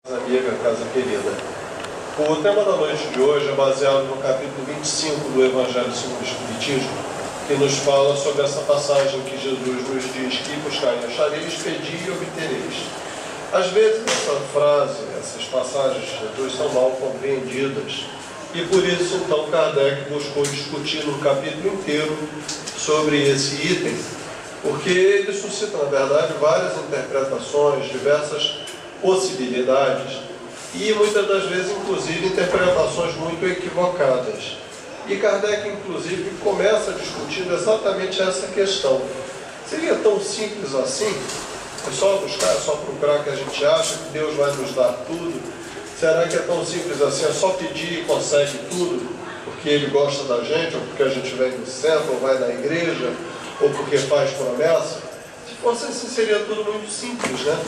Amiga, casa querida. O tema da noite de hoje é baseado no capítulo 25 do Evangelho segundo o Espiritismo, que nos fala sobre essa passagem que Jesus nos diz que buscai e achareis, pedi e obtereis. Às vezes essa frase, essas passagens de Jesus são mal compreendidas e por isso então Kardec buscou discutir no capítulo inteiro sobre esse item, porque ele suscita na verdade várias interpretações, diversas possibilidades e muitas das vezes inclusive interpretações muito equivocadas. E Kardec inclusive começa discutindo exatamente essa questão. Seria tão simples assim? É só buscar, é só procurar que a gente acha que Deus vai nos dar tudo? Será que é tão simples assim? É só pedir e consegue tudo? Porque Ele gosta da gente, ou porque a gente vem do centro, ou vai na igreja, ou porque faz promessa? Se fosse assim, seria tudo muito simples, né?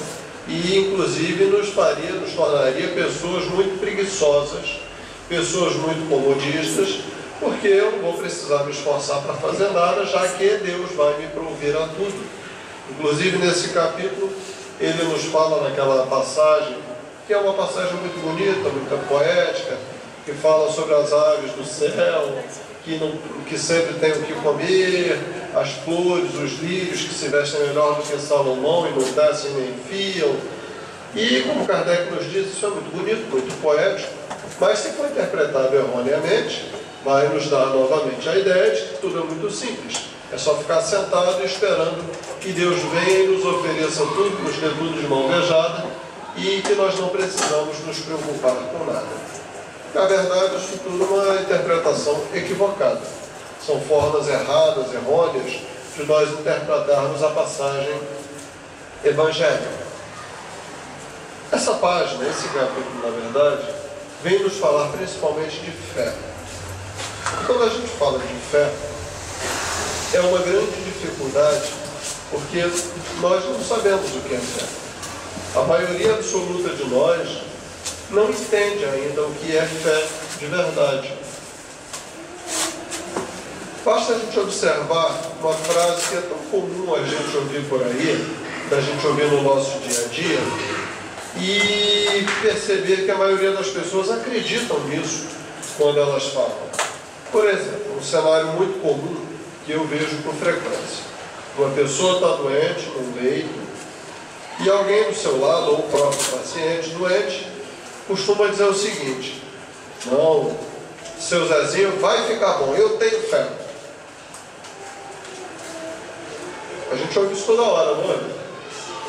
E inclusive nos tornaria pessoas muito preguiçosas, pessoas muito comodistas, porque eu não vou precisar me esforçar para fazer nada, já que Deus vai me prover a tudo. Inclusive nesse capítulo ele nos fala naquela passagem, que é uma passagem muito bonita, muito poética, que fala sobre as aves do céu, que sempre têm o que comer, as flores, os lírios que se vestem melhor do que Salomão e não tecem nem fiam. E como Kardec nos diz, isso é muito bonito, muito poético, mas se for interpretado erroneamente, vai nos dar novamente a ideia de que tudo é muito simples. É só ficar sentado e esperando que Deus venha e nos ofereça tudo, nos dê tudo de mão beijada e que nós não precisamos nos preocupar com nada. Na verdade, isso tudo é uma interpretação equivocada. São formas erradas, errôneas, de nós interpretarmos a passagem evangélica. Essa página, esse capítulo, na verdade, vem nos falar principalmente de fé. E quando a gente fala de fé, é uma grande dificuldade, porque nós não sabemos o que é fé. A maioria absoluta de nós não entende ainda o que é fé de verdade. Basta a gente observar uma frase que é tão comum a gente ouvir por aí, da gente ouvir no nosso dia a dia, e perceber que a maioria das pessoas acreditam nisso quando elas falam. Por exemplo, um cenário muito comum que eu vejo com frequência. Uma pessoa está doente num leito e alguém do seu lado, ou o próprio paciente doente, costuma dizer o seguinte: não, seu Zezinho vai ficar bom, eu tenho fé. A gente ouve isso toda hora, não é?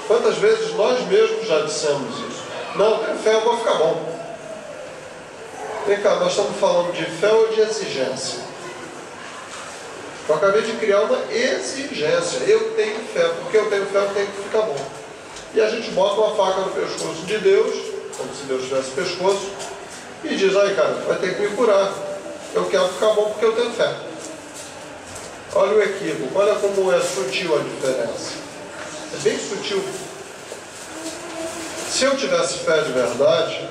Quantas vezes nós mesmos já dissemos isso? Não, eu tenho fé, eu vou ficar bom. Vem cá, nós estamos falando de fé ou de exigência? Eu acabei de criar uma exigência. Eu tenho fé, porque eu tenho fé, eu tenho que ficar bom. E a gente bota uma faca no pescoço de Deus, como se Deus tivesse pescoço, e diz: ai cara, vai ter que me curar. Eu quero ficar bom porque eu tenho fé. Olha o equívoco, olha como é sutil a diferença. É bem sutil. Se eu tivesse fé de verdade,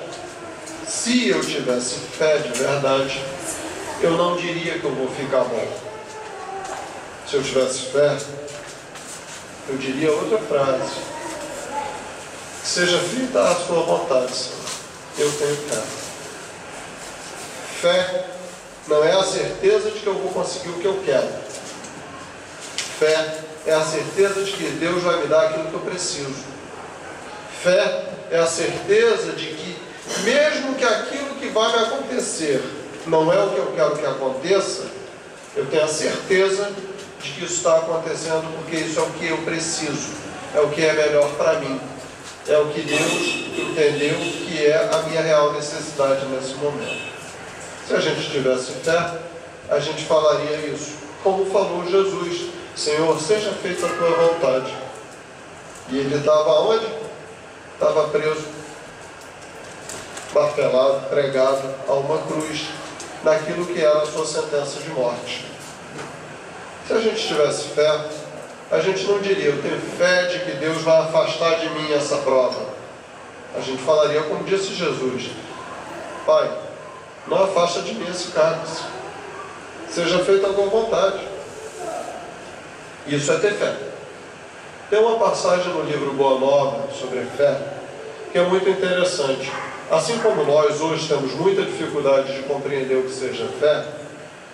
eu não diria que eu vou ficar bom. Se eu tivesse fé, eu diria outra frase: seja feita a sua vontade, Senhor. Eu tenho fé. Fé não é a certeza de que eu vou conseguir o que eu quero. Fé é a certeza de que Deus vai me dar aquilo que eu preciso. Fé é a certeza de que, mesmo que aquilo que vai me acontecer não é o que eu quero que aconteça, eu tenho a certeza de que isso está acontecendo porque isso é o que eu preciso, é o que é melhor para mim, é o que Deus entendeu que é a minha real necessidade nesse momento. Se a gente tivesse fé, a gente falaria isso, como falou Jesus: Senhor, seja feita a tua vontade. E ele estava onde? Estava preso, martelado, pregado a uma cruz, naquilo que era a sua sentença de morte. Se a gente tivesse fé, a gente não diria: eu tenho fé de que Deus vai afastar de mim essa prova. A gente falaria como disse Jesus: Pai, não afasta de mim esse cálice, seja feita a tua vontade. Isso é ter fé. Tem uma passagem no livro Boa Nova sobre fé, que que é muito interessante. Assim como nós hoje temos muita dificuldade de compreender o que seja fé,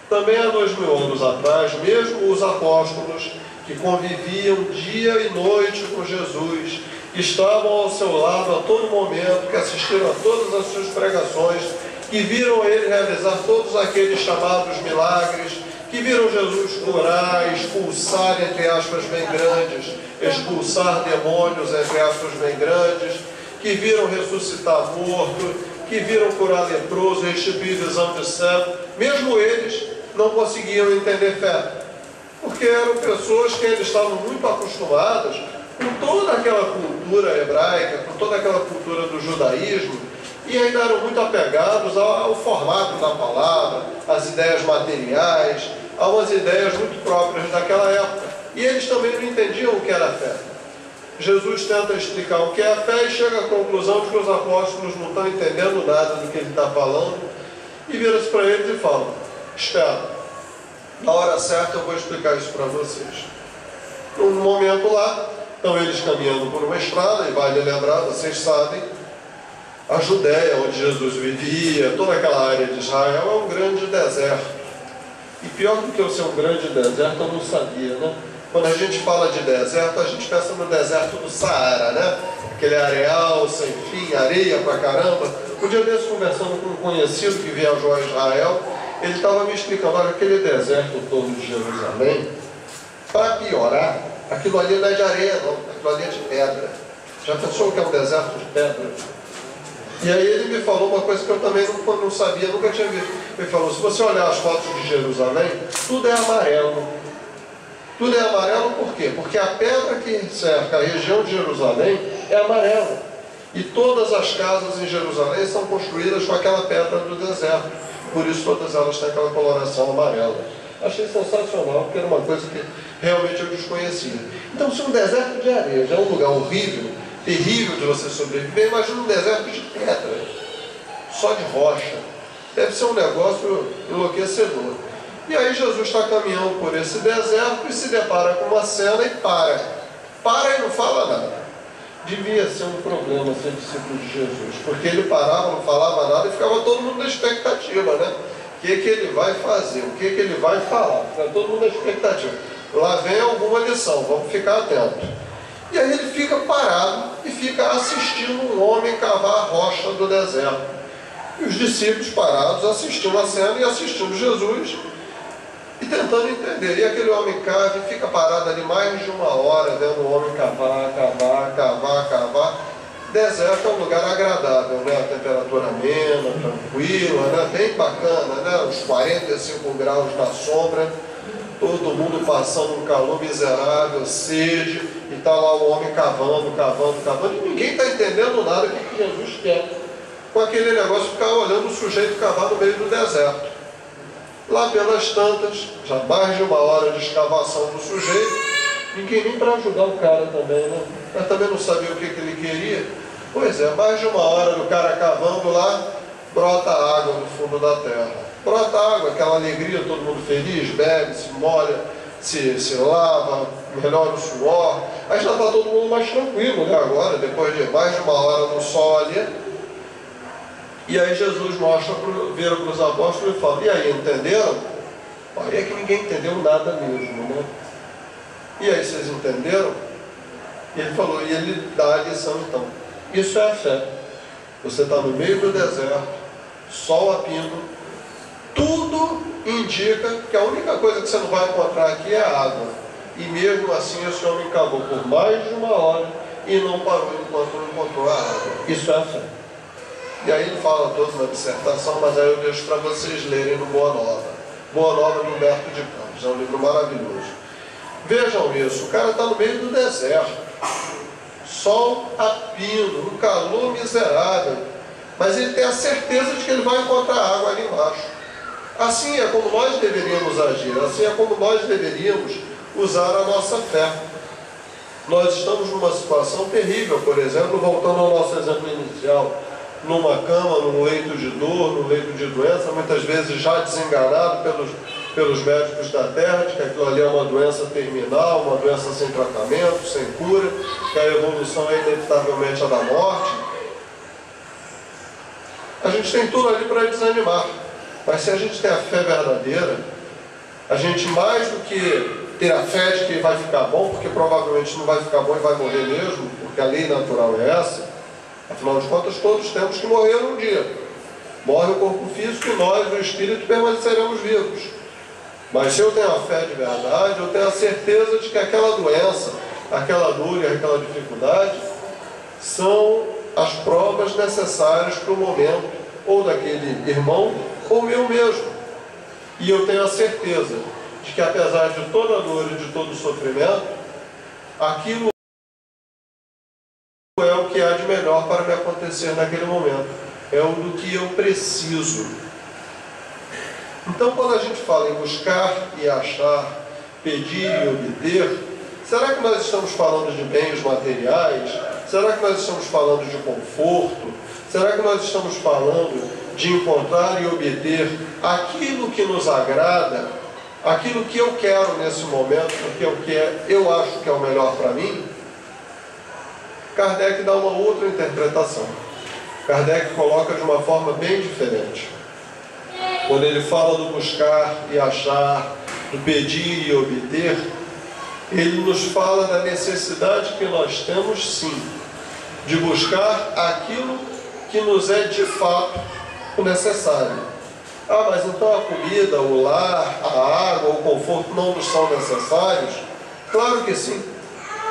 também há 2000 anos atrás, mesmo os apóstolos que conviviam dia e noite com Jesus, que estavam ao seu lado a todo momento, que assistiram a todas as suas pregações, que viram ele realizar todos aqueles chamados milagres, que viram Jesus curar, expulsar, entre aspas, bem grandes, expulsar demônios, entre aspas, bem grandes, que viram ressuscitar morto, que viram curar leproso, restituir visão de cego, mesmo eles não conseguiam entender fé, porque eram pessoas que eles estavam muito acostumadas com toda aquela cultura hebraica, com toda aquela cultura do judaísmo, e ainda eram muito apegados ao formato da palavra, às ideias materiais, a umas ideias muito próprias daquela época. E eles também não entendiam o que era fé. Jesus tenta explicar o que é a fé e chega à conclusão de que os apóstolos não estão entendendo nada do que ele está falando, e vira-se para eles e fala: espera, na hora certa eu vou explicar isso para vocês. Num momento lá, estão eles caminhando por uma estrada, e vale lembrar, vocês sabem, a Judéia, onde Jesus vivia, toda aquela área de Israel, é um grande deserto. E pior do que eu ser um grande deserto, eu não sabia, né? Quando a gente fala de deserto, a gente pensa no deserto do Saara, né? Aquele areal sem fim, areia pra caramba. Um dia desse, conversando com um conhecido que viajou a Israel, ele estava me explicando: olha, aquele deserto em torno de Jerusalém, para piorar, aquilo ali não é de areia não, aquilo ali é de pedra. Já pensou o que é um deserto de pedra? E aí ele me falou uma coisa que eu também não sabia, nunca tinha visto. Ele falou: se você olhar as fotos de Jerusalém, tudo é amarelo. Tudo é amarelo por quê? Porque a pedra que cerca a região de Jerusalém é amarela. E todas as casas em Jerusalém são construídas com aquela pedra do deserto. Por isso todas elas têm aquela coloração amarela. Achei sensacional, porque era uma coisa que realmente eu desconhecia. Então, se um deserto de areia já é um lugar horrível, terrível de você sobreviver, imagina um deserto de pedra, só de rocha. Deve ser um negócio enlouquecedor. E aí Jesus está caminhando por esse deserto e se depara com uma cena e para. Para e não fala nada. Devia ser um problema ser discípulo de Jesus, porque ele parava, não falava nada e ficava todo mundo na expectativa, né? O que ele vai fazer? O que ele vai falar? Ficava todo mundo na expectativa. Lá vem alguma lição, vamos ficar atentos. E aí ele fica parado e fica assistindo um homem cavar a rocha do deserto. E os discípulos parados assistindo a cena e assistindo Jesus e tentando entender. E aquele homem cava e fica parado ali mais de uma hora, vendo o homem cavar. Deserto é um lugar agradável, né? A temperatura amena, tranquila, né? Bem bacana, né? Uns 45 graus na sombra, todo mundo passando um calor miserável, sede, e está lá o homem cavando, e ninguém está entendendo nada do que Jesus quer. Com aquele negócio de ficar olhando o sujeito cavar no meio do deserto. Lá pelas tantas, já mais de uma hora de escavação do sujeito, ninguém nem para ajudar o cara também, né? Mas também não sabia o que ele queria. Pois é, mais de uma hora do cara cavando lá, brota água no fundo da terra. Brota água, aquela alegria, todo mundo feliz, bebe, se molha, se lava, melhora o suor. Aí já está todo mundo mais tranquilo, né? Agora, depois de mais de uma hora no sol ali. E aí Jesus vira para os apóstolos e fala: e aí, entenderam? Aí é que ninguém entendeu nada mesmo, né? E aí, vocês entenderam? E ele falou, e ele dá a lição então. Isso é a fé. Você está no meio do deserto, sol a pino, tudo indica que a única coisa que você não vai encontrar aqui é água. E mesmo assim esse homem cavou por mais de uma hora e não parou enquanto não encontrou a água. Isso é a fé. E aí ele fala toda uma dissertação, mas aí eu deixo para vocês lerem no Boa Nova. Boa Nova de Humberto de Campos, é um livro maravilhoso. Vejam isso, o cara está no meio do deserto, sol a pino, um calor miserável, mas ele tem a certeza de que ele vai encontrar água ali embaixo. Assim é como nós deveríamos agir, assim é como nós deveríamos usar a nossa fé. Nós estamos numa situação terrível, por exemplo, voltando ao nosso exemplo inicial, numa cama, num leito de dor, num leito de doença, muitas vezes já desenganado pelos médicos da terra, de que aquilo ali é uma doença terminal, uma doença sem tratamento, sem cura, que a evolução é inevitavelmente a da morte. a gente tem tudo ali para desanimar. Mas se a gente tem a fé verdadeira, a gente, mais do que ter a fé de que vai ficar bom, porque provavelmente não vai ficar bom e vai morrer mesmo, porque a lei natural é essa, afinal de contas todos temos que morrer um dia. Morre o corpo físico e nós, o espírito, permaneceremos vivos. Mas se eu tenho a fé de verdade, eu tenho a certeza de que aquela doença, aquela dor e aquela dificuldade são as provas necessárias para o momento, ou daquele irmão, ou meu mesmo. E eu tenho a certeza de que, apesar de toda a dor e de todo o sofrimento, aquilo é o que há de melhor para me acontecer naquele momento. É o do que eu preciso. Então, quando a gente fala em buscar e achar, pedir e obter, será que nós estamos falando de bens materiais? Será que nós estamos falando de conforto? Será que nós estamos falando de encontrar e obter aquilo que nos agrada, aquilo que eu quero nesse momento, porque eu acho que é o melhor para mim? Kardec dá uma outra interpretação. Kardec coloca de uma forma bem diferente. Quando ele fala do buscar e achar, do pedir e obter, ele nos fala da necessidade que nós temos, sim, de buscar aquilo que nos é de fato o necessário. Ah, mas então a comida, o lar, a água, o conforto não nos são necessários? Claro que sim.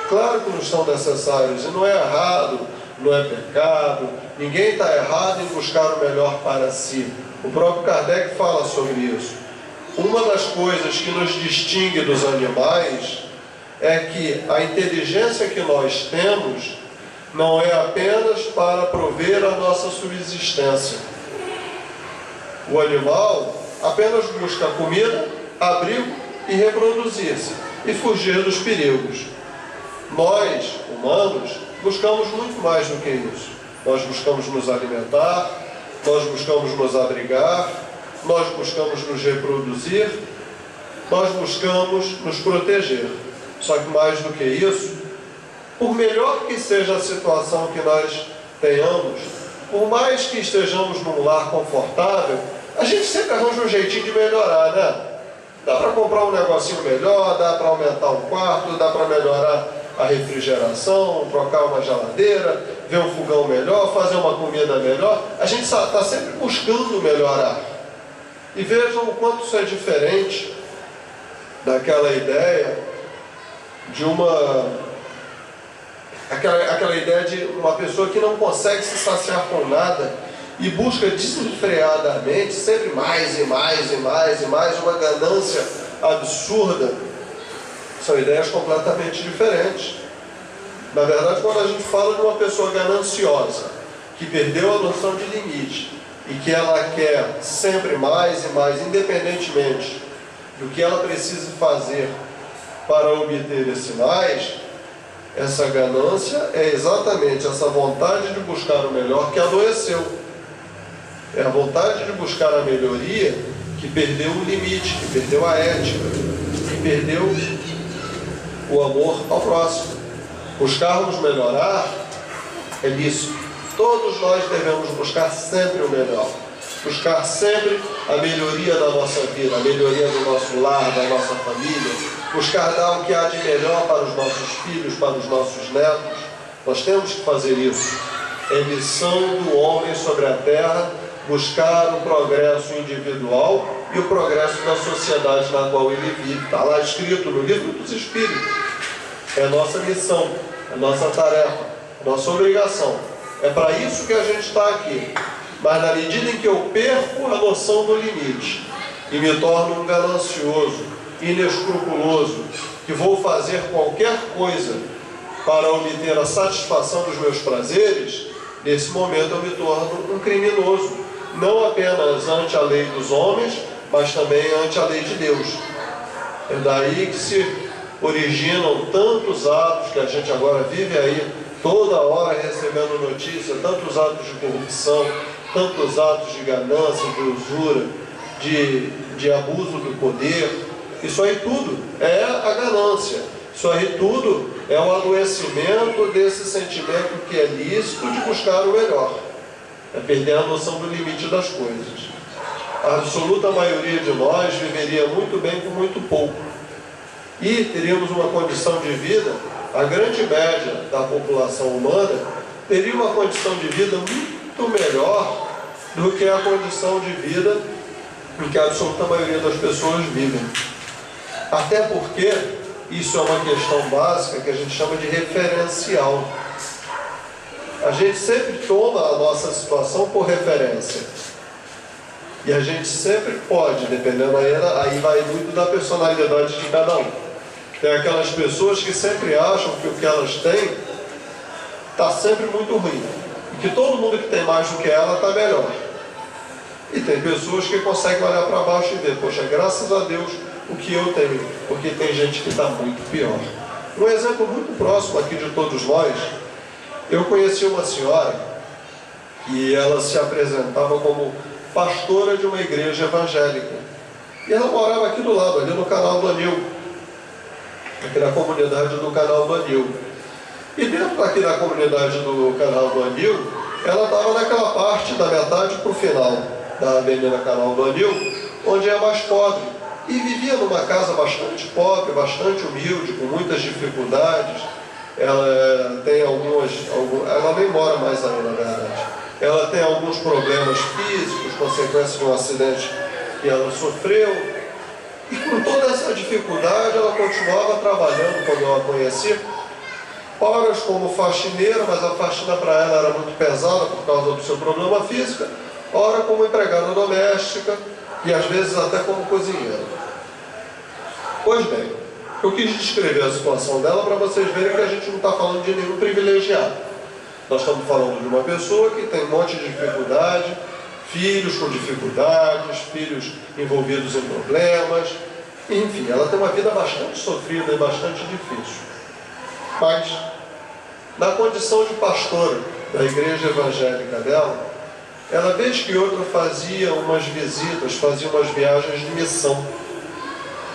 Claro que nos são necessários, e não é errado, não é pecado, ninguém está errado em buscar o melhor para si. O próprio Kardec fala sobre isso. Uma das coisas que nos distingue dos animais é que a inteligência que nós temos não é apenas para prover a nossa subsistência. O animal apenas busca comida, abrigo e reproduzir-se, e fugir dos perigos. Nós, humanos, buscamos muito mais do que isso. Nós buscamos nos alimentar, nós buscamos nos abrigar, nós buscamos nos reproduzir, nós buscamos nos proteger. Só que mais do que isso, por melhor que seja a situação que nós tenhamos, por mais que estejamos num lar confortável, a gente sempre arranja um jeitinho de melhorar, né? Dá para comprar um negocinho melhor, dá para aumentar um quarto, dá para melhorar a refrigeração, trocar uma geladeira, ver um fogão melhor, fazer uma comida melhor. A gente está sempre buscando melhorar. E vejam o quanto isso é diferente daquela ideia de aquela ideia de uma pessoa que não consegue se saciar com nada e busca desenfreadamente sempre mais e mais e mais e mais, uma ganância absurda. São ideias completamente diferentes. Na verdade, quando a gente fala de uma pessoa gananciosa, que perdeu a noção de limite e que ela quer sempre mais e mais, independentemente do que ela precise fazer para obter esse mais, essa ganância é exatamente essa vontade de buscar o melhor que adoeceu. É a vontade de buscar a melhoria que perdeu o limite, que perdeu a ética, que perdeu o amor ao próximo. Buscarmos melhorar é isso. Todos nós devemos buscar sempre o melhor. Buscar sempre a melhoria da nossa vida, a melhoria do nosso lar, da nossa família. Buscar dar o que há de melhor para os nossos filhos, para os nossos netos. Nós temos que fazer isso. É missão do homem sobre a terra buscar o progresso individual e o progresso da sociedade na qual ele vive. Está lá escrito no Livro dos Espíritos. É nossa missão, é nossa tarefa, é nossa obrigação. É para isso que a gente está aqui. Mas na medida em que eu perco a noção do limite e me torno um ganancioso, inescrupuloso, que vou fazer qualquer coisa para obter a satisfação dos meus prazeres, nesse momento eu me torno um criminoso, não apenas ante a lei dos homens, mas também ante a lei de Deus. É daí que se originam tantos atos que a gente agora vive aí, toda hora recebendo notícia, tantos atos de corrupção, tantos atos de ganância, de usura, de abuso do poder. Isso aí tudo é a ganância. Isso aí tudo é o adoecimento desse sentimento que é lícito de buscar o melhor. é perder a noção do limite das coisas. A absoluta maioria de nós viveria muito bem com muito pouco. E teríamos uma condição de vida, a grande média da população humana teria uma condição de vida muito melhor do que a condição de vida em que a absoluta maioria das pessoas vivem. Até porque isso é uma questão básica que a gente chama de referencial. A gente sempre toma a nossa situação por referência. E a gente sempre pode, dependendo aí vai muito da personalidade de cada um. Tem aquelas pessoas que sempre acham que o que elas têm está sempre muito ruim. E que todo mundo que tem mais do que ela está melhor. E tem pessoas que conseguem olhar para baixo e ver, poxa, graças a Deus o que eu tenho, porque tem gente que está muito pior. Um exemplo muito próximo aqui de todos nós, eu conheci uma senhora que ela se apresentava como pastora de uma igreja evangélica. E ela morava aqui do lado, ali no canal do Anil, aqui na comunidade do canal do Anil. E dentro aqui da comunidade do canal do Anil, ela estava naquela parte da metade para o final da avenida Canal do Anil, onde é mais pobre. E vivia numa casa bastante pobre, bastante humilde, com muitas dificuldades. Ela tem ela nem mora mais aí, na verdade. Ela tem alguns problemas físicos, consequência de um acidente que ela sofreu. E com toda essa dificuldade, ela continuava trabalhando quando eu a conheci. Horas como faxineira, mas a faxina para ela era muito pesada por causa do seu problema físico. Ora como empregada doméstica e às vezes até como cozinheira. Pois bem, eu quis descrever a situação dela para vocês verem que a gente não está falando de nenhum privilegiado. Nós estamos falando de uma pessoa que tem um monte de dificuldade, filhos com dificuldades, filhos envolvidos em problemas. Enfim, ela tem uma vida bastante sofrida e bastante difícil. Mas, na condição de pastora da igreja evangélica dela, ela vez que outra fazia umas visitas, fazia umas viagens de missão.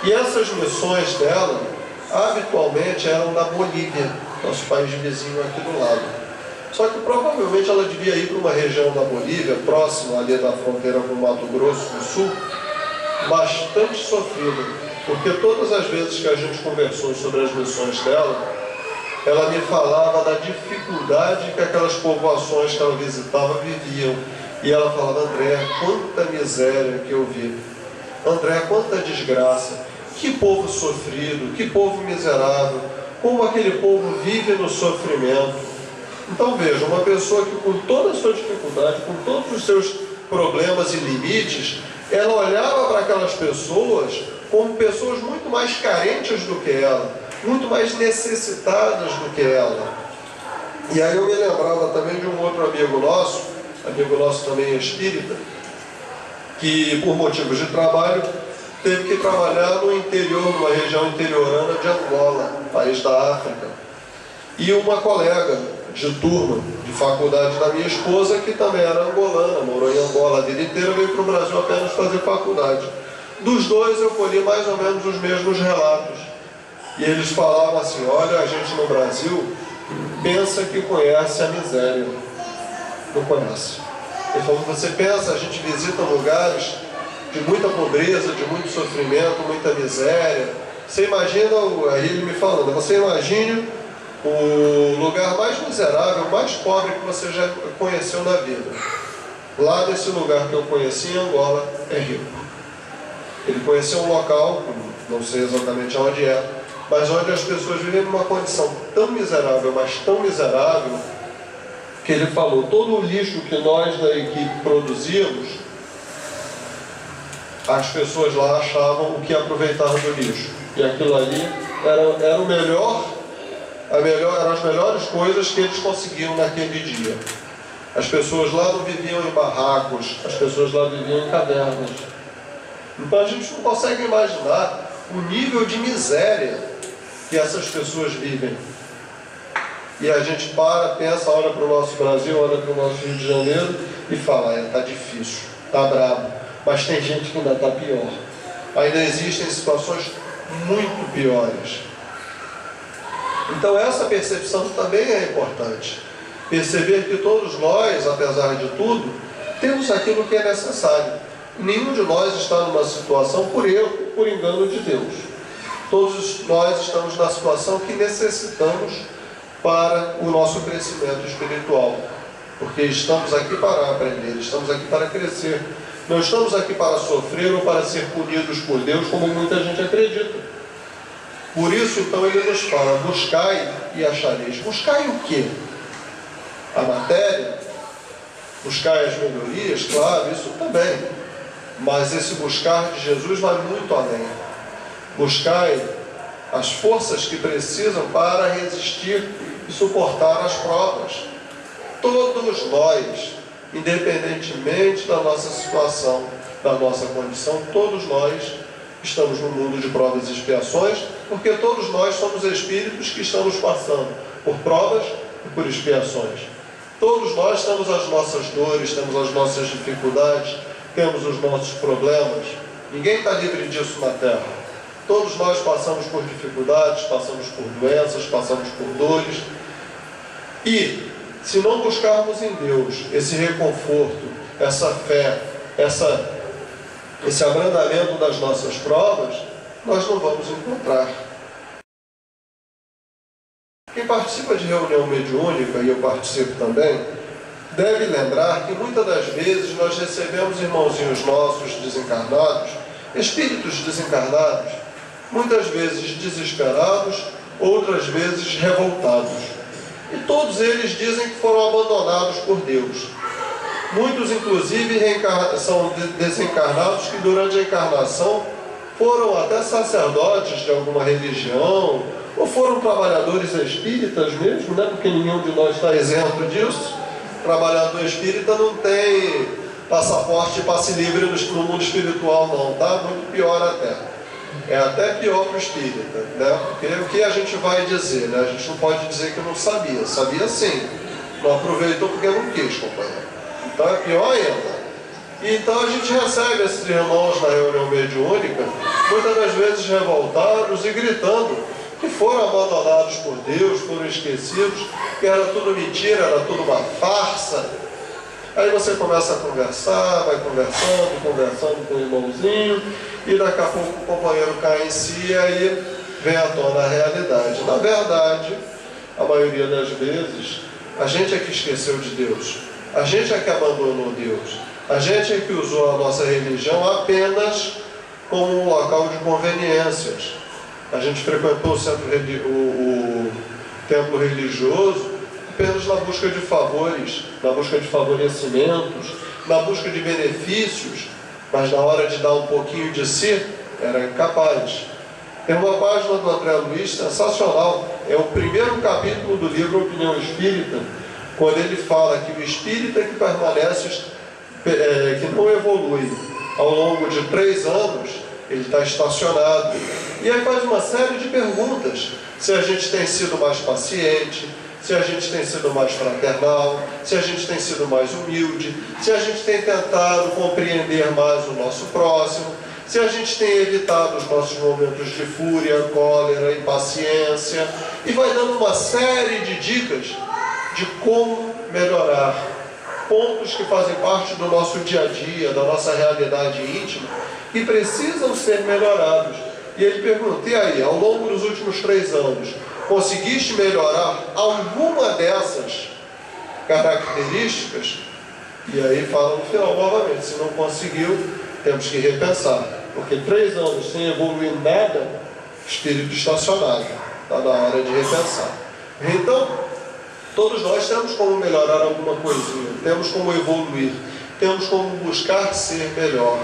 E essas missões dela, habitualmente, eram na Bolívia, nosso país vizinho aqui do lado. Só que provavelmente ela devia ir para uma região da Bolívia, próxima ali da fronteira com o Mato Grosso do Sul, bastante sofrida. Porque todas as vezes que a gente conversou sobre as missões dela, ela me falava da dificuldade que aquelas povoações que ela visitava viviam. E ela falava, André, quanta miséria que eu vi. André, quanta desgraça. Que povo sofrido, que povo miserável. Como aquele povo vive no sofrimento. Então veja, uma pessoa que com toda a sua dificuldade, com todos os seus problemas e limites, ela olhava para aquelas pessoas como pessoas muito mais carentes do que ela, muito mais necessitadas do que ela. E aí eu me lembrava também de um outro amigo nosso também espírita, que por motivos de trabalho teve que trabalhar no interior, numa região interiorana de Angola, país da África. E uma colega de turma, de faculdade da minha esposa, que também era angolana, morou em Angola a vida inteira, veio para o Brasil apenas fazer faculdade. Dos dois eu colhi mais ou menos os mesmos relatos. E eles falavam assim, olha, a gente no Brasil pensa que conhece a miséria. Não conhece. Ele falou, você pensa, a gente visita lugares de muita pobreza, de muito sofrimento, muita miséria. Você imagina, aí ele me falando, você imagine o lugar mais miserável, mais pobre que você já conheceu na vida. Lá nesse lugar que eu conheci em Angola, é rico. Ele conheceu um local, não sei exatamente onde é, mas onde as pessoas vivem numa condição tão miserável, mas tão miserável, que ele falou, todo o lixo que nós da equipe produzíamos, as pessoas lá achavam o que aproveitar do lixo. E aquilo ali era o melhor, eram as melhores coisas que eles conseguiam naquele dia. As pessoas lá não viviam em barracos, as pessoas lá viviam em cavernas. Então a gente não consegue imaginar o nível de miséria que essas pessoas vivem. E a gente pensa, olha para o nosso Brasil, olha para o nosso Rio de Janeiro e fala, está difícil, está brabo. Mas tem gente que ainda está pior. Ainda existem situações muito piores. Então essa percepção também é importante. Perceber que todos nós, apesar de tudo, temos aquilo que é necessário. Nenhum de nós está numa situação por erro, por engano de Deus. Todos nós estamos na situação que necessitamos para o nosso crescimento espiritual. Porque estamos aqui para aprender, estamos aqui para crescer. Não estamos aqui para sofrer ou para ser punidos por Deus, como muita gente acredita. Por isso, então, ele nos fala: buscai e achareis. Buscai o quê? A matéria? Buscai as melhorias? Claro, isso também. Mas esse buscar de Jesus vai muito além. Buscai as forças que precisam para resistir e suportar as provas. Todos nós, independentemente da nossa situação, da nossa condição, todos nós estamos no mundo de provas e expiações, porque todos nós somos espíritos que estamos passando por provas e por expiações. Todos nós temos as nossas dores, temos as nossas dificuldades, temos os nossos problemas. Ninguém está livre disso na Terra. Todos nós passamos por dificuldades, passamos por doenças, passamos por dores. E se não buscarmos em Deus esse reconforto, essa fé, esse abrandamento das nossas provas, nós não vamos encontrar. Quem participa de reunião mediúnica, e eu participo também, deve lembrar que muitas das vezes nós recebemos irmãozinhos nossos desencarnados, espíritos desencarnados, muitas vezes desesperados, outras vezes revoltados. E todos eles dizem que foram abandonados por Deus. Muitos, inclusive, são desencarnados que durante a encarnação foram até sacerdotes de alguma religião, ou foram trabalhadores espíritas mesmo, né? Porque nenhum de nós está isento disso. Trabalhador espírita não tem passaporte e passe livre no mundo espiritual não, tá? Muito pior até. É até pior para o espírita, né? Porque o que a gente vai dizer, né? A gente não pode dizer que não sabia. Sabia sim. Não aproveitou porque não quis, companheiro. Então é pior ainda. Então a gente recebe esses irmãos na reunião mediúnica, muitas das vezes revoltados e gritando que foram abandonados por Deus, foram esquecidos, que era tudo mentira, era tudo uma farsa. Aí você começa a conversar, vai conversando com o irmãozinho, e daqui a pouco o companheiro cai em si e aí vem à tona a realidade. Na verdade, a maioria das vezes, a gente é que esqueceu de Deus, a gente é que abandonou Deus, a gente é que usou a nossa religião apenas como um local de conveniências. A gente frequentou o templo religioso apenas na busca de favores, na busca de favorecimentos, na busca de benefícios, mas na hora de dar um pouquinho de si, era incapaz. Tem uma página do André Luiz sensacional, é o primeiro capítulo do livro Opinião Espírita, quando ele fala que o espírita que permanece, que não evolui ao longo de 3 anos, ele está estacionado. E aí faz uma série de perguntas. Se a gente tem sido mais paciente, se a gente tem sido mais fraternal, se a gente tem sido mais humilde, se a gente tem tentado compreender mais o nosso próximo, se a gente tem evitado os nossos momentos de fúria, cólera, impaciência, e vai dando uma série de dicas de como melhorar. Pontos que fazem parte do nosso dia a dia, da nossa realidade íntima, que precisam ser melhorados. E ele pergunta: e aí, ao longo dos últimos 3 anos, conseguiste melhorar alguma dessas características? E aí fala no final novamente: se não conseguiu, temos que repensar. Porque 3 anos sem evoluir nada, espírito estacionado. Está na hora de repensar. Então, todos nós temos como melhorar alguma coisinha, temos como evoluir, temos como buscar ser melhor.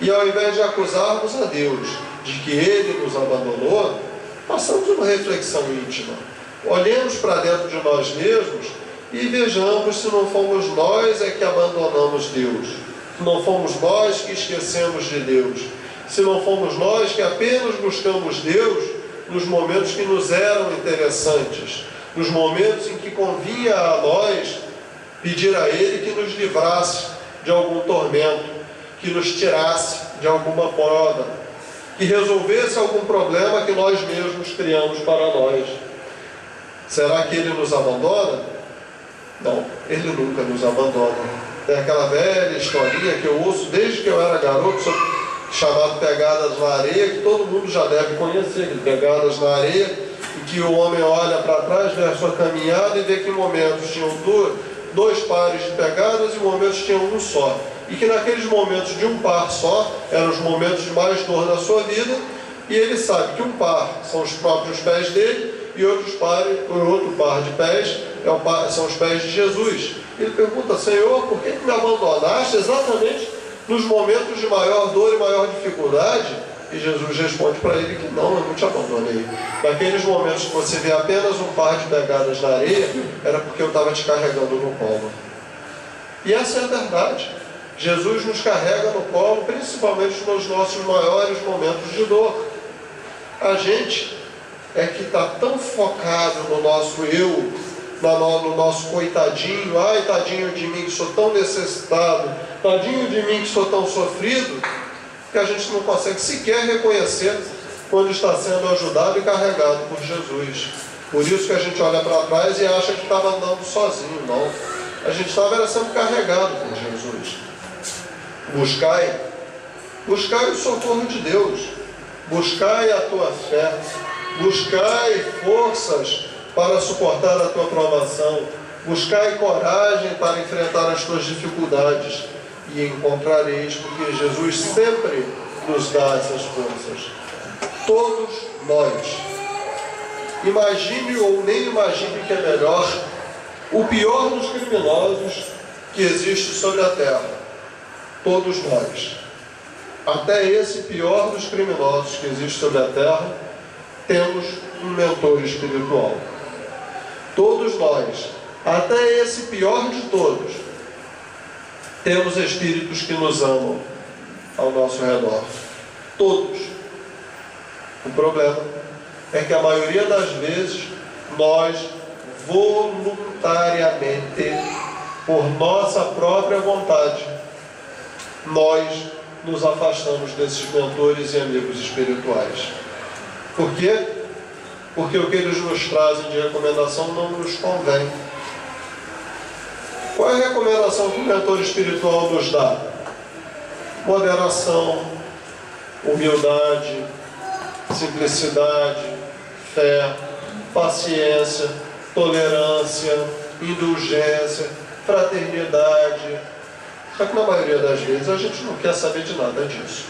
E ao invés de acusarmos a Deus de que Ele nos abandonou, façamos uma reflexão íntima. Olhemos para dentro de nós mesmos e vejamos se não fomos nós que abandonamos Deus, se não fomos nós que esquecemos de Deus, se não fomos nós que apenas buscamos Deus nos momentos que nos eram interessantes, nos momentos em que convinha a nós pedir a Ele que nos livrasse de algum tormento, que nos tirasse de alguma prova, que resolvesse algum problema que nós mesmos criamos para nós. Será que Ele nos abandona? Não, Ele nunca nos abandona. Tem aquela velha historinha que eu ouço desde que eu era garoto, chamado Pegadas na Areia, que todo mundo já deve conhecer, Pegadas na Areia, em que o homem olha para trás, vê a sua caminhada e vê que em momentos tinham dois pares de pegadas e em momentos tinham um só. E que naqueles momentos de um par só, eram os momentos de mais dor na sua vida, e ele sabe que um par são os próprios pés dele, e outro par de pés são os pés de Jesus. Ele pergunta: Senhor, por que me abandonaste exatamente nos momentos de maior dor e maior dificuldade? E Jesus responde para ele que não, eu não te abandonei. Naqueles momentos que você vê apenas um par de pegadas na areia, era porque eu estava te carregando no colo. E essa é a verdade. Jesus nos carrega no colo, principalmente nos nossos maiores momentos de dor. A gente é que está tão focado no nosso eu, no nosso coitadinho, ai tadinho de mim que sou tão necessitado, tadinho de mim que sou tão sofrido, que a gente não consegue sequer reconhecer quando está sendo ajudado e carregado por Jesus. Por isso que a gente olha para trás e acha que estava andando sozinho. Não, a gente estava sendo carregado por Jesus. Buscai o socorro de Deus, buscai a tua fé, buscai forças para suportar a tua provação, buscai coragem para enfrentar as tuas dificuldades, e encontrareis, porque Jesus sempre nos dá essas forças. Todos nós. Imagine ou nem imagine que é melhor o pior dos criminosos que existe sobre a terra. Todos nós. Até esse pior dos criminosos que existe sobre a terra, temos um mentor espiritual. Todos nós, até esse pior de todos, temos espíritos que nos amam ao nosso redor. Todos. O problema é que a maioria das vezes nós voluntariamente, por nossa própria vontade, nós nos afastamos desses mentores e amigos espirituais. Por quê? Porque o que eles nos trazem de recomendação não nos convém. Qual é a recomendação que o mentor espiritual nos dá? Moderação, humildade, simplicidade, fé, paciência, tolerância, indulgência, fraternidade. Só que na maioria das vezes a gente não quer saber de nada disso.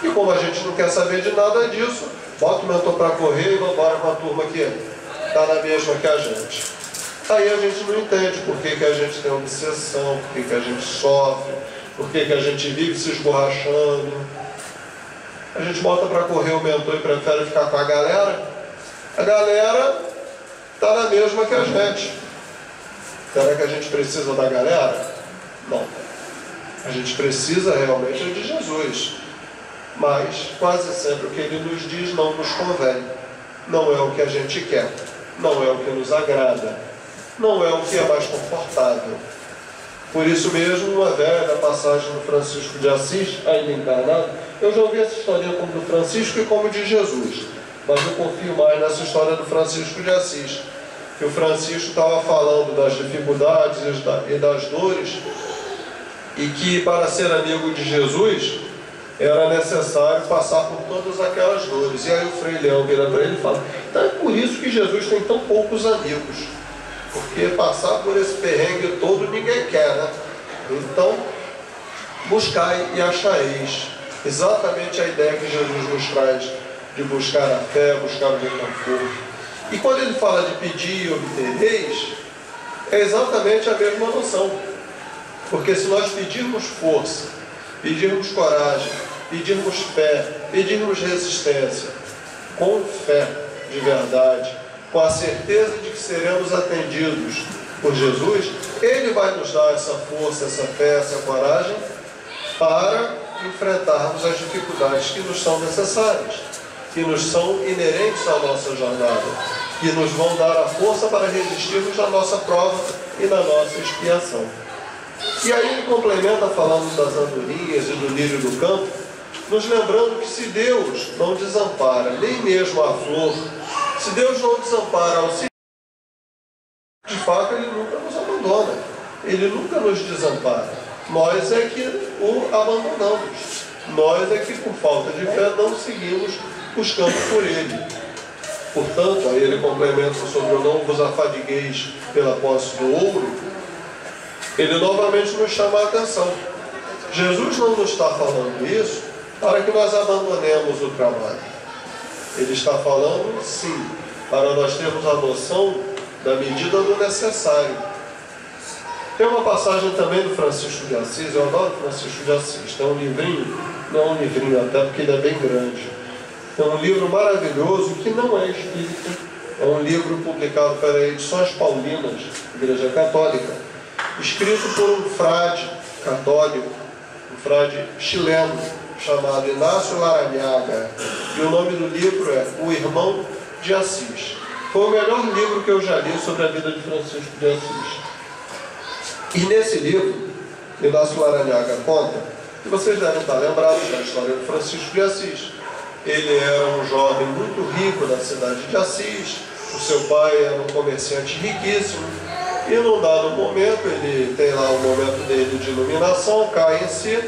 E como a gente não quer saber de nada disso, bota o mentor para correr e vamos embora com a turma que está na mesma que a gente. Aí a gente não entende por que a gente tem obsessão, por que a gente sofre, por que a gente vive se esborrachando. A gente bota para correr o mentor e prefere ficar com a galera. A galera está na mesma que a gente. Será que a gente precisa da galera? Não. A gente precisa realmente de Jesus. Mas quase sempre o que ele nos diz não nos convém. Não é o que a gente quer. Não é o que nos agrada. Não é o que é mais confortável. Por isso mesmo, uma velha passagem do Francisco de Assis, ainda encarnado, eu já ouvi essa história como do Francisco e como de Jesus, mas eu confio mais nessa história do Francisco de Assis, que o Francisco estava falando das dificuldades e das dores, e que para ser amigo de Jesus era necessário passar por todas aquelas dores. E aí o Frei Leão vira para ele e fala: então é por isso que Jesus tem tão poucos amigos, porque passar por esse perrengue todo ninguém quer, né? Então, buscai e achareis. Exatamente a ideia que Jesus nos traz de buscar a fé, buscar o reconforto. E quando ele fala de pedir e obtereis, é exatamente a mesma noção. Porque se nós pedirmos força, pedirmos coragem, pedirmos fé, pedirmos resistência, com fé de verdade, com a certeza de que seremos atendidos por Jesus, Ele vai nos dar essa força, essa fé, essa coragem para enfrentarmos as dificuldades que nos são necessárias, que nos são inerentes à nossa jornada, que nos vão dar a força para resistirmos na nossa prova e na nossa expiação. E aí ele complementa falando das andorinhas e do lírio do campo, nos lembrando que se Deus não desampara nem mesmo a flor, se Deus não desampara ao de fato, Ele nunca nos abandona, Ele nunca nos desampara. Nós é que o abandonamos. Nós é que, por falta de fé, não seguimos buscando por Ele. Portanto, aí ele complementa sobre o não vos afadigueis pela posse do ouro. Ele novamente nos chama a atenção. Jesus não nos está falando isso para que nós abandonemos o trabalho. Ele está falando, sim, para nós termos a noção da medida do necessário. Tem uma passagem também do Francisco de Assis, eu adoro Francisco de Assis, tem um livrinho, não é um livrinho até porque ele é bem grande, é um livro maravilhoso que não é espírita, é um livro publicado pelas Edições Paulinas, Igreja Católica, escrito por um frade católico, um frade chileno, chamado Inácio Larrañaga, e o nome do livro é O Irmão de Assis. Foi o melhor livro que eu já li sobre a vida de Francisco de Assis. E nesse livro, Inácio Larrañaga conta, que vocês devem estar lembrados da história do Francisco de Assis. Ele era um jovem muito rico da cidade de Assis, o seu pai era um comerciante riquíssimo, e num dado momento, ele tem lá o momento dele de iluminação, cai em si,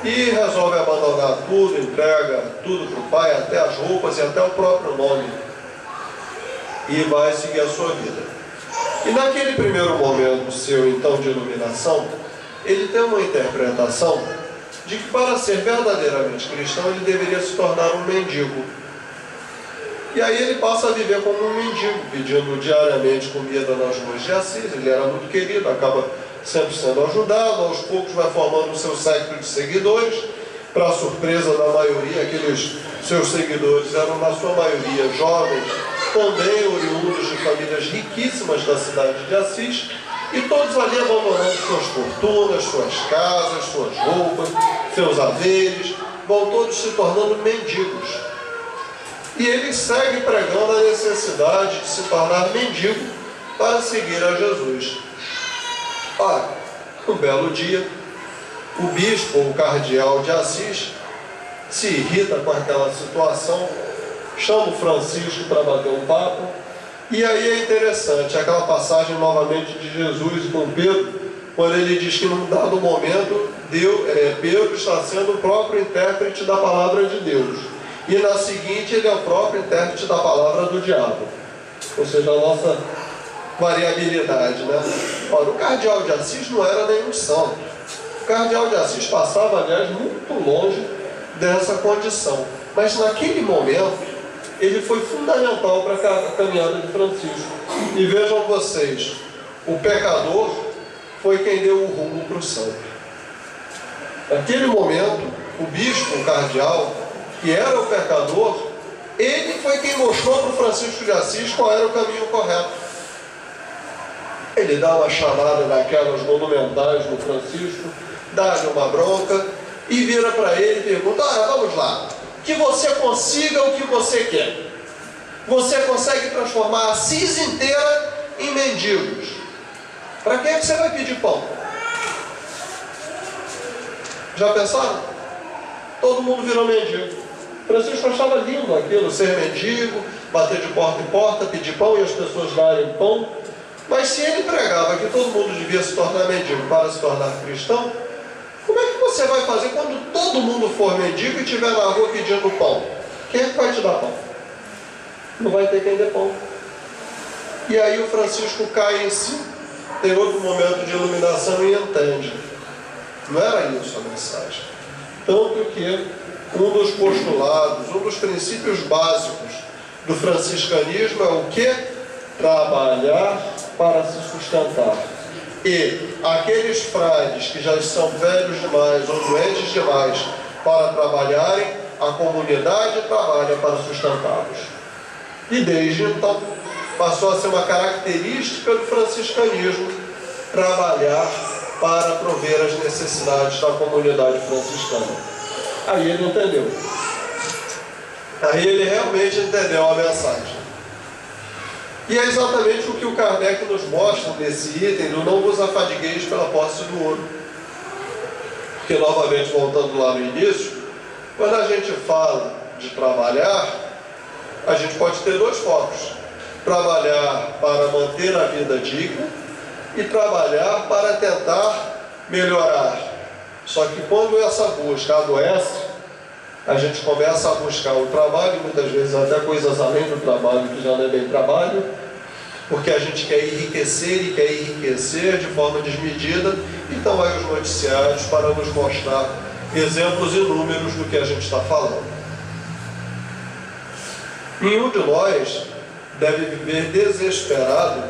e resolve abandonar tudo, entrega tudo para o pai, até as roupas e até o próprio nome, e vai seguir a sua vida. E naquele primeiro momento seu, então, de iluminação, ele tem uma interpretação de que para ser verdadeiramente cristão, ele deveria se tornar um mendigo. E aí ele passa a viver como um mendigo, pedindo diariamente comida nas ruas de Assis. Ele era muito querido, acaba sempre sendo ajudado, aos poucos vai formando o seu séquito de seguidores. Para a surpresa da maioria, aqueles seus seguidores eram, na sua maioria, jovens, também oriundos de famílias riquíssimas da cidade de Assis, e todos ali abandonando suas fortunas, suas casas, suas roupas, seus haveres, vão todos se tornando mendigos. E ele segue pregando a necessidade de se tornar mendigo para seguir a Jesus. Ora, um belo dia, o bispo, o cardeal de Assis, se irrita com aquela situação, chama o Francisco para bater um papo, e aí é interessante, aquela passagem novamente de Jesus com Pedro, quando ele diz que num dado momento, Pedro está sendo o próprio intérprete da palavra de Deus, e na seguinte ele é o próprio intérprete da palavra do diabo, ou seja, a nossa variabilidade, né? Ora, o cardeal de Assis não era nenhum santo. O cardeal de Assis passava, aliás, muito longe dessa condição. Mas naquele momento, ele foi fundamental para a caminhada de Francisco. E vejam vocês, o pecador foi quem deu o rumo para o santo. Naquele momento, o bispo, o cardeal, que era o pecador, ele foi quem mostrou para o Francisco de Assis qual era o caminho correto. Ele dá uma chamada daquelas monumentais no Francisco, dá-lhe uma bronca e vira para ele e pergunta: vamos lá, que você consiga o que você quer. Você consegue transformar Assis inteira em mendigos. Para quem é que você vai pedir pão? Já pensaram? Todo mundo virou mendigo. Francisco achava lindo aquilo, ser mendigo, bater de porta em porta, pedir pão e as pessoas darem pão. Mas se ele pregava que todo mundo devia se tornar mendigo para se tornar cristão, como é que você vai fazer quando todo mundo for mendigo e estiver na rua pedindo pão? Quem é que vai te dar pão? Não vai ter quem dê pão. E aí o Francisco cai em si, tem outro momento de iluminação e entende. Não era isso a mensagem. Tanto que um dos postulados, um dos princípios básicos do franciscanismo é o quê? Trabalhar para se sustentar. E aqueles frades que já são velhos demais ou doentes demais para trabalharem, a comunidade trabalha para sustentá-los. E desde então passou a ser uma característica do franciscanismo trabalhar para prover as necessidades da comunidade franciscana. Aí ele entendeu. Aí ele realmente entendeu a mensagem. E é exatamente o que o Kardec nos mostra nesse item do não vos afadigueis pela posse do ouro. Porque, novamente, voltando lá no início, quando a gente fala de trabalhar, a gente pode ter dois focos. Trabalhar para manter a vida digna e trabalhar para tentar melhorar. Só que quando essa busca adoece, a gente começa a buscar o trabalho, muitas vezes até coisas além do trabalho, que já não é bem trabalho, porque a gente quer enriquecer e quer enriquecer de forma desmedida. Então vai os noticiários para nos mostrar exemplos inúmeros do que a gente está falando. Nenhum de nós deve viver desesperado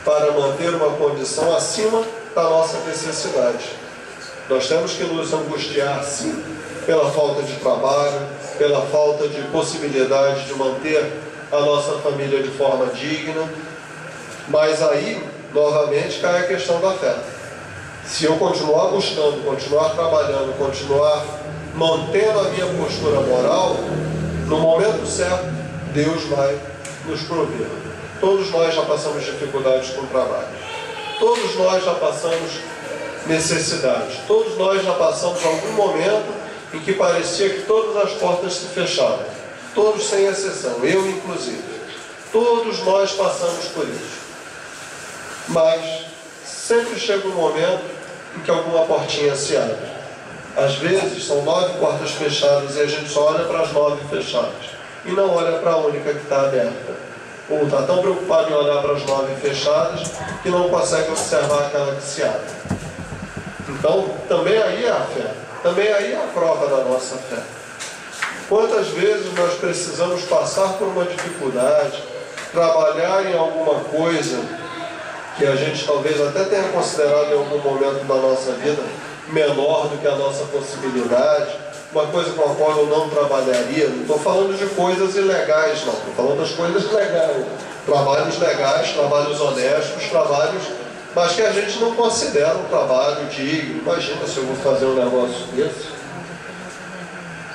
para manter uma condição acima da nossa necessidade. Nós temos que nos angustiar, sim, pela falta de trabalho, pela falta de possibilidade de manter a nossa família de forma digna, mas aí, novamente, cai a questão da fé. Se eu continuar buscando, continuar trabalhando, continuar mantendo a minha postura moral, no momento certo, Deus vai nos prover. Todos nós já passamos dificuldades com o trabalho. Todos nós já passamos necessidades. Todos nós já passamos algum momento em que parecia que todas as portas se fechavam. Todos sem exceção, eu inclusive. Todos nós passamos por isso. Mas sempre chega um momento em que alguma portinha se abre. Às vezes são 9 portas fechadas e a gente só olha para as 9 fechadas e não olha para a única que está aberta. Ou está tão preocupado em olhar para as 9 fechadas que não consegue observar aquela que se abre. Então, também aí é a fé. Também aí é a prova da nossa fé. Quantas vezes nós precisamos passar por uma dificuldade, trabalhar em alguma coisa que a gente talvez até tenha considerado em algum momento da nossa vida menor do que a nossa possibilidade, uma coisa com a qual eu não trabalharia. Não estou falando de coisas ilegais, não. Estou falando das coisas legais. Trabalhos legais, trabalhos honestos, trabalhos, mas que a gente não considera um trabalho digno. Imagina se eu vou fazer um negócio desse.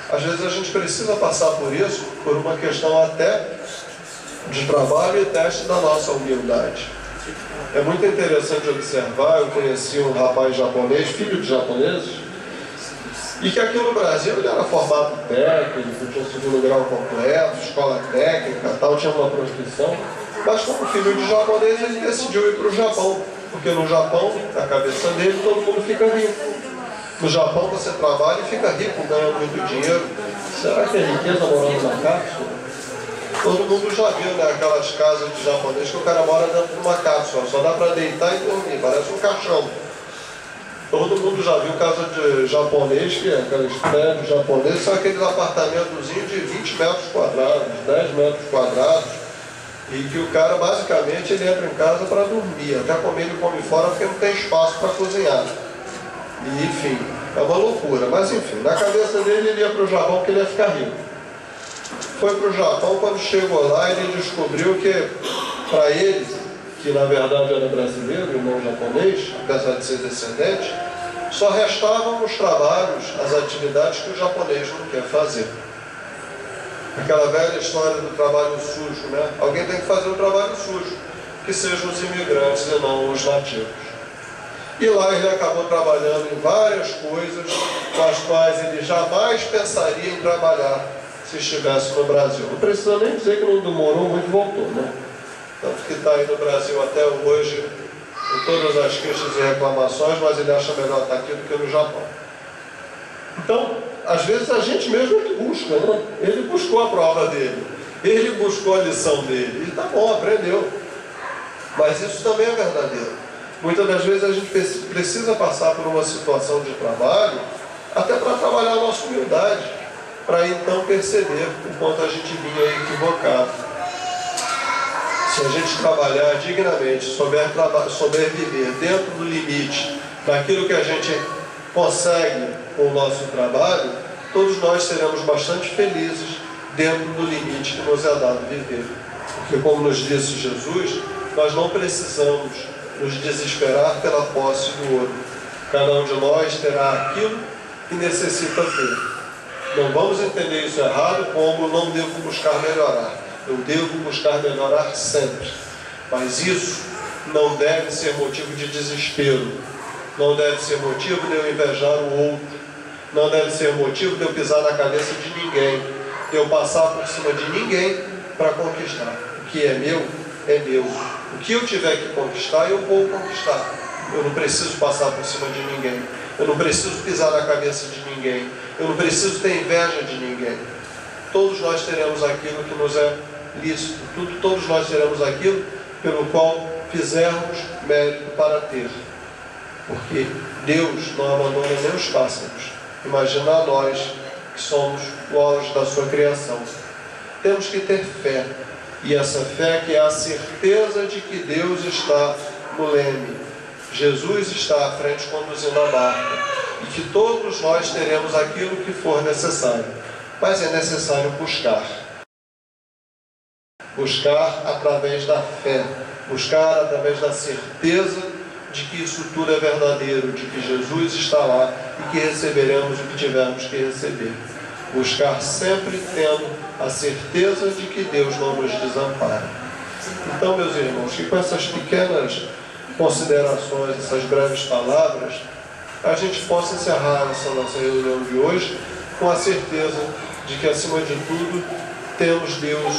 Às vezes a gente precisa passar por isso, por uma questão até de trabalho e teste da nossa humildade. É muito interessante observar, eu conheci um rapaz japonês, filho de japoneses, e que aqui no Brasil ele era formado técnico, tinha um segundo grau completo, escola técnica, tal, tinha uma profissão, mas como filho de japonês ele decidiu ir para o Japão, porque no Japão, na cabeça dele, todo mundo fica rico. No Japão você trabalha e fica rico, ganha muito dinheiro. Será que é riqueza morando na cápsula? Todo mundo já viu, né, aquelas casas de japonês que o cara mora dentro de uma cápsula, só dá para deitar e dormir, parece um caixão. Todo mundo já viu casa de japonês, que é aqueles prédios japoneses, são aqueles apartamentozinhos de 20 metros quadrados, 10 metros quadrados, e que o cara basicamente ele entra em casa para dormir, até comer ele come fora porque não tem espaço para cozinhar. E enfim, é uma loucura, mas enfim, na cabeça dele ele ia para o Japão porque ele ia ficar rico. Foi para o Japão, quando chegou lá ele descobriu que para ele, que na verdade era brasileiro e não japonês, apesar de ser descendente, só restavam os trabalhos, as atividades que o japonês não quer fazer. Aquela velha história do trabalho sujo, né? Alguém tem que fazer o trabalho sujo, que sejam os imigrantes e não os nativos. E lá ele acabou trabalhando em várias coisas com as quais ele jamais pensaria em trabalhar se estivesse no Brasil. Não precisa nem dizer que não demorou muito e voltou, né? Tanto que está aí no Brasil até hoje, com todas as queixas e reclamações, mas ele acha melhor estar aqui do que no Japão. Então, às vezes a gente mesmo ele busca, né? Ele buscou a prova dele, ele buscou a lição dele, e tá bom, aprendeu. Mas isso também é verdadeiro. Muitas das vezes a gente precisa passar por uma situação de trabalho, até para trabalhar a nossa humildade, para então perceber o quanto a gente vinha equivocado. Se a gente trabalhar dignamente, souber viver dentro do limite, daquilo que a gente consegue com o nosso trabalho, todos nós seremos bastante felizes dentro do limite que nos é dado viver. Porque, como nos disse Jesus, nós não precisamos nos desesperar pela posse do ouro. Cada um de nós terá aquilo que necessita ter. Não vamos entender isso errado como não devo buscar melhorar. Eu devo buscar melhorar sempre. Mas isso não deve ser motivo de desespero. Não deve ser motivo de eu invejar o outro. Não deve ser motivo de eu pisar na cabeça de ninguém. De eu passar por cima de ninguém para conquistar. O que é meu, é meu. O que eu tiver que conquistar, eu vou conquistar. Eu não preciso passar por cima de ninguém. Eu não preciso pisar na cabeça de ninguém. Eu não preciso ter inveja de ninguém. Todos nós teremos aquilo que nos é lícito. Todos nós teremos aquilo pelo qual fizermos mérito para ter. Porque Deus não abandona nem os pássaros. Imagina nós que somos o auge da sua criação. Temos que ter fé. E essa fé que é a certeza de que Deus está no leme. Jesus está à frente conduzindo a barca. E que todos nós teremos aquilo que for necessário. Mas é necessário buscar. Buscar através da fé. Buscar através da certeza de que isso tudo é verdadeiro, de que Jesus está lá e que receberemos o que tivermos que receber. Buscar sempre tendo a certeza de que Deus não nos desampara. Então, meus irmãos, que com essas pequenas considerações, essas breves palavras, a gente possa encerrar essa nossa reunião de hoje com a certeza de que, acima de tudo, temos Deus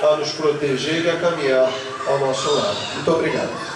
a nos proteger e a caminhar ao nosso lado. Muito obrigado.